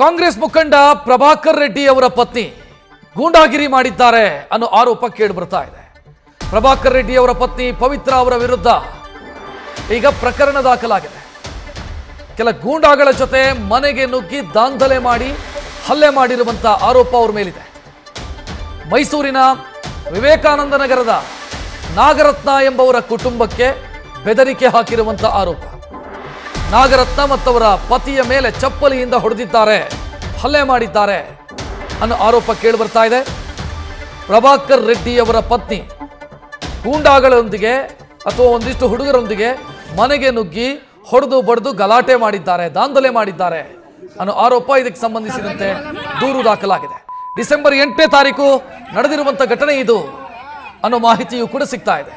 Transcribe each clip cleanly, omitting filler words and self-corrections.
ಕಾಂಗ್ರೆಸ್ ಮುಖಂಡ ಪ್ರಭಾಕರ್ ರೆಡ್ಡಿ ಅವರ ಪತ್ನಿ ಗೂಂಡಾಗಿರಿ ಮಾಡಿದ್ದಾರೆ ಅನ್ನೋ ಆರೋಪ ಕೇಳಿ ಬರ್ತಾ ಇದೆ. ಪ್ರಭಾಕರ್ ರೆಡ್ಡಿ ಅವರ ಪತ್ನಿ ಪವಿತ್ರ ಅವರ ವಿರುದ್ಧ ಈಗ ಪ್ರಕರಣ ದಾಖಲಾಗಿದೆ. ಕೆಲ ಗೂಂಡಾಗಳ ಜೊತೆ ಮನೆಗೆ ನುಗ್ಗಿ ದಾಂಧಲೆ ಮಾಡಿ ಹಲ್ಲೆ ಮಾಡಿರುವಂತ ಆರೋಪ ಅವರ ಮೇಲಿದೆ. ಮೈಸೂರಿನ ವಿವೇಕಾನಂದ ನಗರದ ನಾಗರತ್ನ ಎಂಬವರ ಕುಟುಂಬಕ್ಕೆ ಬೆದರಿಕೆ ಹಾಕಿರುವಂತ ಆರೋಪ. ನಾಗರತ್ನ ಮತ್ತವರ ಪತಿಯ ಮೇಲೆ ಚಪ್ಪಲಿಯಿಂದ ಹೊಡೆದಿದ್ದಾರೆ, ಹಲ್ಲೆ ಮಾಡಿದ್ದಾರೆ ಅನ್ನೋ ಆರೋಪ ಕೇಳಿ ಬರ್ತಾ ಇದೆ. ಪ್ರಭಾಕರ್ ರೆಡ್ಡಿ ಅವರ ಪತ್ನಿ ಗೂಂಡಾಗಳೊಂದಿಗೆ ಅಥವಾ ಒಂದಿಷ್ಟು ಹುಡುಗರೊಂದಿಗೆ ಮನೆಗೆ ನುಗ್ಗಿ ಹೊಡೆದು ಬಡಿದು ಗಲಾಟೆ ಮಾಡಿದ್ದಾರೆ, ದಾಂಧಲೆ ಮಾಡಿದ್ದಾರೆ ಅನ್ನೋ ಆರೋಪ ಇದಕ್ಕೆ ಸಂಬಂಧಿಸಿದಂತೆ ದೂರು ದಾಖಲಾಗಿದೆ. ಡಿಸೆಂಬರ್ 8ನೇ ತಾರೀಕು ನಡೆದಿರುವಂತ ಘಟನೆ ಇದು ಅನ್ನೋ ಮಾಹಿತಿಯು ಕೂಡ ಸಿಗ್ತಾ ಇದೆ.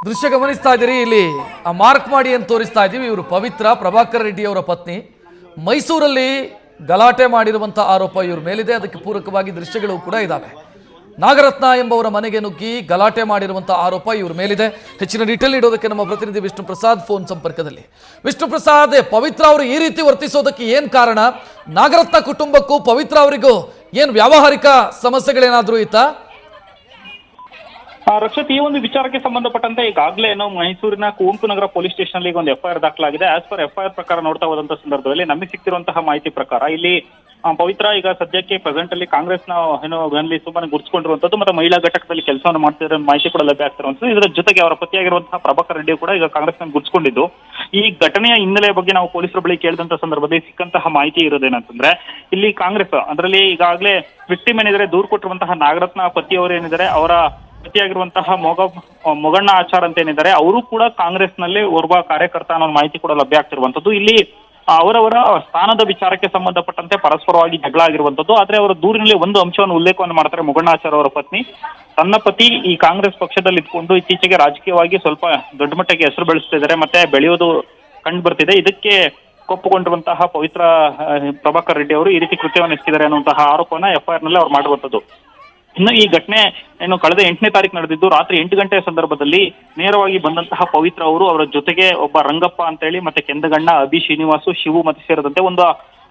ದೃಶ್ಯ ಗಮನಿಸ್ತಾ ಇದ್ದೀರಿ, ಇಲ್ಲಿ ಆ ಮಾರ್ಕ್ ಮಾಡಿ ಅಂತ ತೋರಿಸ್ತಾ ಇದ್ದೀವಿ. ಇವರು ಪವಿತ್ರ ಪ್ರಭಾಕರ್ ರೆಡ್ಡಿ ಅವರ ಪತ್ನಿ. ಮೈಸೂರಲ್ಲಿ ಗಲಾಟೆ ಮಾಡಿರುವಂತಹ ಆರೋಪ ಇವ್ರ ಮೇಲಿದೆ. ಅದಕ್ಕೆ ಪೂರಕವಾಗಿ ದೃಶ್ಯಗಳು ಕೂಡ ಇದ್ದಾವೆ. ನಾಗರತ್ನ ಎಂಬವರ ಮನೆಗೆ ನುಗ್ಗಿ ಗಲಾಟೆ ಮಾಡಿರುವಂತಹ ಆರೋಪ ಇವ್ರ ಮೇಲಿದೆ. ಹೆಚ್ಚಿನ ಡೀಟೇಲ್ ನೀಡೋದಕ್ಕೆ ನಮ್ಮ ಪ್ರತಿನಿಧಿ ವಿಷ್ಣು ಪ್ರಸಾದ್ ಫೋನ್ ಸಂಪರ್ಕದಲ್ಲಿ. ವಿಷ್ಣು ಪ್ರಸಾದ್, ಪವಿತ್ರ ಅವರು ಈ ರೀತಿ ವರ್ತಿಸೋದಕ್ಕೆ ಏನ್ ಕಾರಣ? ನಾಗರತ್ನ ಕುಟುಂಬಕ್ಕೂ ಪವಿತ್ರ ಅವರಿಗೂ ಏನ್ ವ್ಯಾವಹಾರಿಕ ಸಮಸ್ಯೆಗಳೇನಾದ್ರೂ ಇತ್ತಾ? ರಕ್ಷಿತ್, ಈ ಒಂದು ವಿಚಾರಕ್ಕೆ ಸಂಬಂಧಪಟ್ಟಂತೆ ಈಗಾಗಲೇ ಮೈಸೂರಿನ ಕುವೆಂಪು ನಗರ ಪೊಲೀಸ್ ಸ್ಟೇಷನ್ ಅಲ್ಲಿ ಒಂದು ಎಫ್ಐಆರ್ ದಾಖಲಾಗಿದೆ. ಆಸ್ ಪರ್ ಎಫ್ಐಆರ್ ಪ್ರಕಾರ ನೋಡ್ತಾ ಹೋದಂತ ಸಂದರ್ಭದಲ್ಲಿ ನಮಗೆ ಸಿಕ್ತಿರುವಂತಹ ಮಾಹಿತಿ ಪ್ರಕಾರ ಇಲ್ಲಿ ಪವಿತ್ರ ಈಗ ಸದ್ಯಕ್ಕೆ ಪ್ರೆಸೆಂಟ್ ಅಲ್ಲಿ ಕಾಂಗ್ರೆಸ್ನ ತುಂಬಾನೇ ಗುರುತಿಸಿಕೊಂಡಿರುವಂತದ್ದು ಮತ್ತೆ ಮಹಿಳಾ ಘಟಕದಲ್ಲಿ ಕೆಲಸವನ್ನು ಮಾಡ್ತಿರೋ ಮಾಹಿತಿ ಕೂಡ ಲಭ್ಯ ಆಗ್ತಿರುವಂತದ್ದು. ಇದರ ಜೊತೆಗೆ ಅವರ ಪತಿಯಾಗಿರುವಂತಹ ಪ್ರಭಾಕರ್ ರೆಡ್ಡಿ ಕೂಡ ಈಗ ಕಾಂಗ್ರೆಸ್ನ ಗುರುತಿಸಿಕೊಂಡಿದ್ದು. ಈ ಘಟನೆಯ ಹಿನ್ನೆಲೆಯ ಬಗ್ಗೆ ನಾವು ಪೊಲೀಸರ ಬಳಿ ಕೇಳಿದಂತ ಸಂದರ್ಭದಲ್ಲಿ ಸಿಕ್ಕಂತಹ ಮಾಹಿತಿ ಇರೋದೇನಂತಂದ್ರೆ, ಇಲ್ಲಿ ಕಾಂಗ್ರೆಸ್ ಅದರಲ್ಲಿ ಈಗಾಗಲೇ ವಿಕ್ಟಿಮ್ ಏನಿದ್ದಾರೆ, ದೂರು ಕೊಟ್ಟಿರುವಂತಹ ನಾಗರತ್ನ ಪತಿಯವರು ಏನಿದ್ದಾರೆ, ಅವರ ಪತಿಯಾಗಿರುವಂತಹ ಮೊಗಣ್ಣ ಆಚಾರ್ ಅಂತ ಏನಿದ್ದಾರೆ, ಅವರು ಕೂಡ ಕಾಂಗ್ರೆಸ್ ನಲ್ಲಿ ಓರ್ವ ಕಾರ್ಯಕರ್ತ ಅನ್ನೋ ಮಾಹಿತಿ ಕೂಡ ಲಭ್ಯ ಆಗ್ತಿರುವಂತದ್ದು. ಇಲ್ಲಿ ಅವರವರ ಸ್ಥಾನದ ವಿಚಾರಕ್ಕೆ ಸಂಬಂಧಪಟ್ಟಂತೆ ಪರಸ್ಪರವಾಗಿ ಜಗಳ ಆಗಿರುವಂತದ್ದು. ಆದ್ರೆ ಅವರ ದೂರಿನಲ್ಲಿ ಒಂದು ಅಂಶವನ್ನು ಉಲ್ಲೇಖವನ್ನು ಮಾಡ್ತಾರೆ ಮೊಗಣ್ಣಾಚಾರ್ ಅವರ ಪತ್ನಿ. ತನ್ನ ಪತಿ ಈ ಕಾಂಗ್ರೆಸ್ ಪಕ್ಷದಲ್ಲಿ ಇದ್ಕೊಂಡು ಇತ್ತೀಚೆಗೆ ರಾಜಕೀಯವಾಗಿ ಸ್ವಲ್ಪ ದೊಡ್ಡ ಮಟ್ಟಿಗೆ ಹೆಸರು ಬೆಳೆಸ್ತಿದ್ದಾರೆ, ಮತ್ತೆ ಬೆಳೆಯೋದು ಕಂಡು ಬರ್ತಿದೆ. ಇದಕ್ಕೆ ಕೊಪ್ಪುಕೊಂಡಿರುವಂತಹ ಪವಿತ್ರ ಪ್ರಭಾಕರ್ ರೆಡ್ಡಿ ಅವರು ಈ ರೀತಿ ಕೃತ್ಯವನ್ನು ಎಸಗಿದ್ದಾರೆ ಅನ್ನುವಂತಹ ಆರೋಪನ ಎಫ್ಐಆರ್ ನಲ್ಲಿ ಅವ್ರು ಮಾಡಿರುವಂತದ್ದು. ಇನ್ನು ಈ ಘಟನೆ ಕಳೆದ 8ನೇ ತಾರೀಕು ನಡೆದಿದ್ದು. ರಾತ್ರಿ 8 ಗಂಟೆಯ ಸಂದರ್ಭದಲ್ಲಿ ನೇರವಾಗಿ ಬಂದಂತಹ ಪವಿತ್ರ ಅವರು ಅವರ ಜೊತೆಗೆ ಒಬ್ಬ ರಂಗಪ್ಪ ಅಂತ ಹೇಳಿ, ಮತ್ತೆ ಕೆಂದಗಣ್ಣ, ಅಭಿ, ಶ್ರೀನಿವಾಸು, ಶಿವು ಮತ್ತೆ ಸೇರಿದಂತೆ ಒಂದು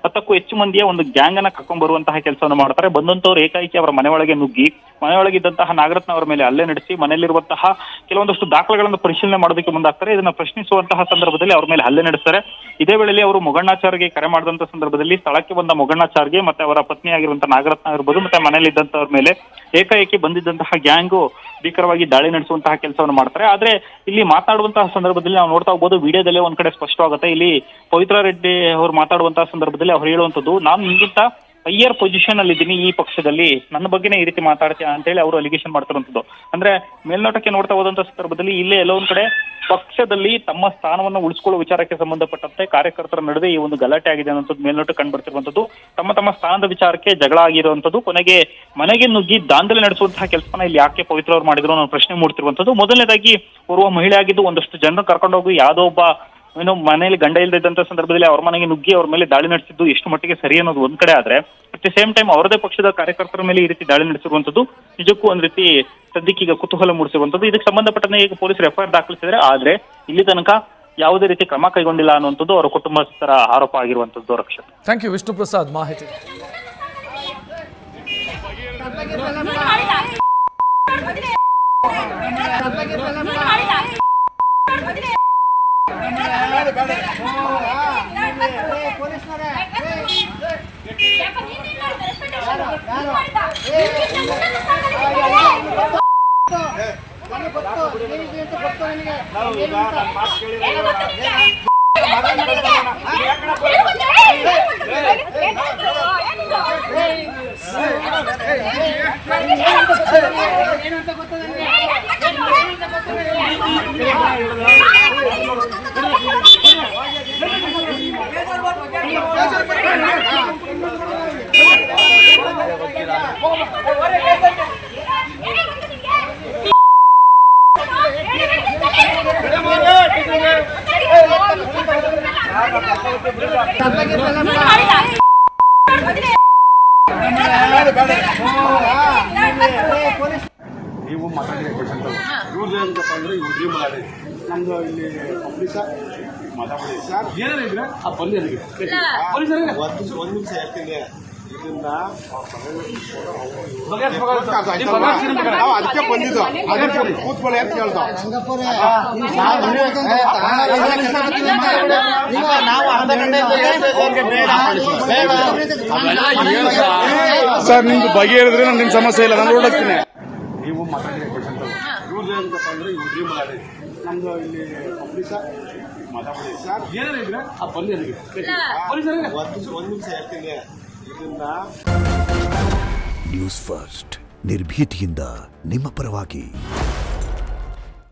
10ಕ್ಕೂ ಹೆಚ್ಚು ಮಂದಿಯ ಒಂದು ಗ್ಯಾಂಗ್ ಅನ್ನ ಕರ್ಕೊಂಡ್ ಬರುವಂತಹ ಕೆಲಸವನ್ನು ಮಾಡ್ತಾರೆ. ಬಂದಂತವ್ರು ಏಕಾಏಕಿ ಅವರ ಮನೆಯೊಳಗೆ ನುಗ್ಗಿ ಮನೆಯೊಳಗಿದ್ದಂತಹ ನಾಗರತ್ನ ಅವರ ಮೇಲೆ ಹಲ್ಲೆ ನಡೆಸಿ ಮನೆಯಲ್ಲಿರುವಂತಹ ಕೆಲವೊಂದಷ್ಟು ದಾಖಲೆಗಳನ್ನು ಪರಿಶೀಲನೆ ಮಾಡೋದಕ್ಕೆ ಮುಂದಾಗ್ತಾರೆ. ಇದನ್ನ ಪ್ರಶ್ನಿಸುವಂತಹ ಸಂದರ್ಭದಲ್ಲಿ ಅವ್ರ ಮೇಲೆ ಹಲ್ಲೆ ನಡೆಸ್ತಾರೆ. ಇದೇ ವೇಳೆಯಲ್ಲಿ ಅವರು ಮೊಗಣ್ಣಾಚಾರ್ಗೆ ಕರೆ ಮಾಡಿದಂತ ಸಂದರ್ಭದಲ್ಲಿ ಸ್ಥಳಕ್ಕೆ ಬಂದ ಮೊಗಣ್ಣಾಚಾರ್ಗೆ ಮತ್ತೆ ಅವರ ಪತ್ನಿಯಾಗಿರುವಂತಹ ನಾಗರತ್ನ ಇರ್ಬೋದು ಮತ್ತೆ ಮನೆಯಲ್ಲಿದ್ದಂತವ್ರ ಮೇಲೆ ಏಕಾಏಕಿ ಬಂದಿದ್ದಂತಹ ಗ್ಯಾಂಗು ಭೀಕರವಾಗಿ ದಾಳಿ ನಡೆಸುವಂತಹ ಕೆಲಸವನ್ನು ಮಾಡ್ತಾರೆ. ಆದ್ರೆ ಇಲ್ಲಿ ಮಾತಾಡುವಂತಹ ಸಂದರ್ಭದಲ್ಲಿ ನಾವು ನೋಡ್ತಾ ಹೋಗ್ಬೋದು, ವಿಡಿಯೋದಲ್ಲೇ ಒಂದ್ ಕಡೆ ಸ್ಪಷ್ಟವಾಗುತ್ತೆ. ಇಲ್ಲಿ ಪವಿತ್ರ ರೆಡ್ಡಿ ಅವರು ಮಾತಾಡುವಂತಹ ಸಂದರ್ಭದಲ್ಲಿ ಅವ್ರು ಹೇಳುವಂತದ್ದು, ನಾನು ನಿಮ್ಗಿಂತ ಹೈಯರ್ ಪೊಸಿಷನ್ ಅಲ್ಲಿ ಇದ್ದೀನಿ, ಈ ಪಕ್ಷದಲ್ಲಿ ನನ್ನ ಬಗ್ಗೆನೇ ಈ ರೀತಿ ಮಾತಾಡ್ತೀಯ ಅಂತ ಹೇಳಿ ಅವರು ಅಲಿಗೇಷನ್ ಮಾಡ್ತಿರುವಂತದ್ದು. ಅಂದ್ರೆ ಮೇಲ್ನೋಟಕ್ಕೆ ನೋಡ್ತಾ ಹೋದಂತ ಸಂದರ್ಭದಲ್ಲಿ ಇಲ್ಲೇ ಎಲ್ಲೋ ಒಂದ್ ಕಡೆ ಪಕ್ಷದಲ್ಲಿ ತಮ್ಮ ಸ್ಥಾನವನ್ನು ಉಳಿಸಿಕೊಳ್ಳುವ ವಿಚಾರಕ್ಕೆ ಸಂಬಂಧಪಟ್ಟಂತೆ ಕಾರ್ಯಕರ್ತರ ನಡುವೆ ಈ ಒಂದು ಗಲಾಟೆ ಆಗಿದೆ ಅನ್ನೋದು ಮೇಲ್ನೋಟ ಕಂಡು ಬರ್ತಿರುವಂತದ್ದು. ತಮ್ಮ ಸ್ಥಾನದ ವಿಚಾರಕ್ಕೆ ಜಗಳ ಆಗಿರುವಂತದ್ದು. ಕೊನೆಗೆ ಮನೆಗೆ ನುಗ್ಗಿ ದಾಂಧಲೆ ನಡೆಸುವಂತಹ ಕೆಲಸನ ಇಲ್ಲಿ ಯಾಕೆ ಪವಿತ್ರ ಅವರು ಮಾಡಿದ್ರು ಅನ್ನೋ ಪ್ರಶ್ನೆ ಮೂಡ್ತಿರುವಂತದ್ದು. ಮೊದಲನೇದಾಗಿ ಓರ್ವ ಮಹಿಳೆ ಆಗಿದ್ದು ಒಂದಷ್ಟು ಜನರು ಕರ್ಕೊಂಡೋಗಿ ಯಾವುದೋ ಒಬ್ಬ ಮನೆಯಲ್ಲಿ ಗಂಡ ಇಲ್ಲದಂತ ಸಂದರ್ಭದಲ್ಲಿ ಅವ್ರ ಮನೆಗೆ ನುಗ್ಗಿ ಅವ್ರ ಮೇಲೆ ದಾಳಿ ನಡೆಸಿದ್ದು ಎಷ್ಟು ಮಟ್ಟಿಗೆ ಸರಿ ಅನ್ನೋದು ಒಂದ್ ಕಡೆ ಆದ್ರೆ, ಅಟ್ ದಿ ಸೇಮ್ ಟೈಮ್ ಅವರದೇ ಪಕ್ಷದ ಕಾರ್ಯಕರ್ತರ ಮೇಲೆ ಈ ರೀತಿ ದಾಳಿ ನಡೆಸಿರುವಂತದ್ದು ನಿಜಕ್ಕೂ ಒಂದ್ ರೀತಿ ಸದ್ಯಕ್ಕೆ ಈಗ ಕುತೂಹಲ ಮೂಡಿಸಿರುವಂತದ್ದು. ಇದಕ್ಕೆ ಸಂಬಂಧಪಟ್ಟಂತೆ ಈಗ ಪೊಲೀಸರು ಎಫ್ಐಆರ್ ದಾಖಲಿಸಿದ್ರೆ, ಆದ್ರೆ ಇಲ್ಲಿ ತನಕ ಯಾವುದೇ ರೀತಿ ಕ್ರಮ ಕೈಗೊಂಡಿಲ್ಲ ಅನ್ನುವಂಥದ್ದು ಅವರ ಕುಟುಂಬಸ್ಥರ ಆರೋಪ ಆಗಿರುವಂತದ್ದು. ರಕ್ಷಿತ್, ಥ್ಯಾಂಕ್ ಯು ವಿಷ್ಣು ಪ್ರಸಾದ್ ಮಾಹಿತಿ. ನೀವು ಮಾತಾಡಿ ಇವ್ರದ್ದು ಏನಪ್ಪ ಅಂದ್ರೆ ಇವ್ರು ಡ್ರೀಮ್ ಮಾಡಿ ನಮ್ದು ಇಲ್ಲಿ ಪಬ್ಲಿಕ್ ಮಾತಾಡಿ ಸರ್ ಏನೇನಿದ್ರೆ ಆ ಬನ್ನಿ ನನಗೆ ಒಂದು ನಿಮಿಷ ಹೇಳ್ತೀನಿ. ಇದನ್ನ ನಾವು ಅದಕ್ಕೆ ಬಂದಿದ್ದು, ಅದಕ್ಕೆ ಕೂತ್ಕೊಳ್ಳಿ ಅಂತ ಹೇಳ್ದು. ಸರ್ ನಿಮ್ದು ಬಗೆಹರಿದ್ರೆ ನಾನು ನಿಮ್ಮ ಸಮಸ್ಯೆ ಇಲ್ಲ, ನಾನು ನೋಡಕ್ತೀನಿ. ನೀವು ಮಾತಾಡಿ ಇವ್ರದ್ದು ಏನಪ್ಪ ಅಂದ್ರೆ ಇವ್ರು ಡ್ರೀಮ್ ಮಾಡಿ ನಮ್ದು ಇಲ್ಲಿ ಪಬ್ಲಿಕ್ ಮಾತಾಡಿ ಸರ್ ಏನೇನಿದ್ರೆ ಆ ಬನ್ನಿ ನನಗೆ ಒಂದು ನಿಮಿಷ ಹೇಳ್ತೀನಿ. ಇದನ್ನ ನ್ಯೂಸ್ ಫಸ್ಟ್ ನಿರ್ಭೀತಿಯಿಂದ ನಿಮ್ಮ ಪರವಾಗಿ.